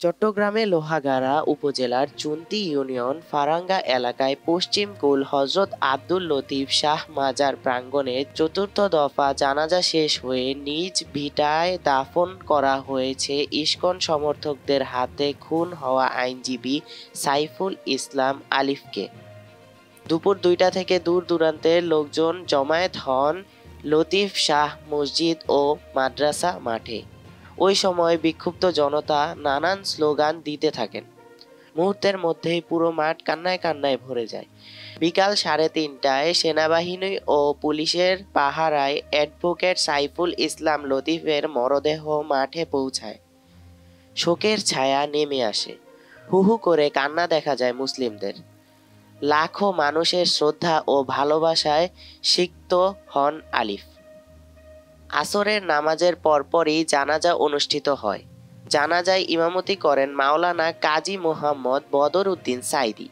চট্টগ্রামে লোহাগাড়া উপজেলার চুন্তি ইউনিয়ন ফারাঙ্গা এলাকায় পশ্চিম কুল হজরত আব্দুল লতিফ শাহ মাজার প্রাঙ্গণে চতুর্থ দফা জানাজা শেষ হয়ে নিজ ভিটায় দাফন করা হয়েছে ইসকন সমর্থকদের হাতে খুন হওয়া আইনজীবী সাইফুল ইসলাম আলিফকে। দুপুর ২টা থেকে দূর দূরান্তের লোকজন জমায়েত হন লতিফ শাহ মসজিদ ও মাদ্রাসা মাঠে। ওই সময় বিক্ষুব্ধ জনতা নানান স্লোগান দিতে থাকেন। মুহূর্তের মধ্যেই পুরো মাঠ কান্নায় কান্নায় ভরে যায়। বিকাল ৩:৩০টায় সেনাবাহিনী ও পুলিশের পাহারায় অ্যাডভোকেট সাইফুল ইসলাম লতিফের মরদেহ মাঠে পৌঁছায়। শোকের ছায়া নেমে আসে। হু হু করে কান্না দেখা যায় মুসলিমদের। লাখো মানুষের শ্রদ্ধা ও ভালোবাসায় সিক্ত হন আলিফ। আসরের নামাজের পরপরই জানাজা অনুষ্ঠিত হয়। জানাজায় ইমামতি করেন মাওলানা কাজী মোহাম্মদ বদর উদ্দিন সাইদি।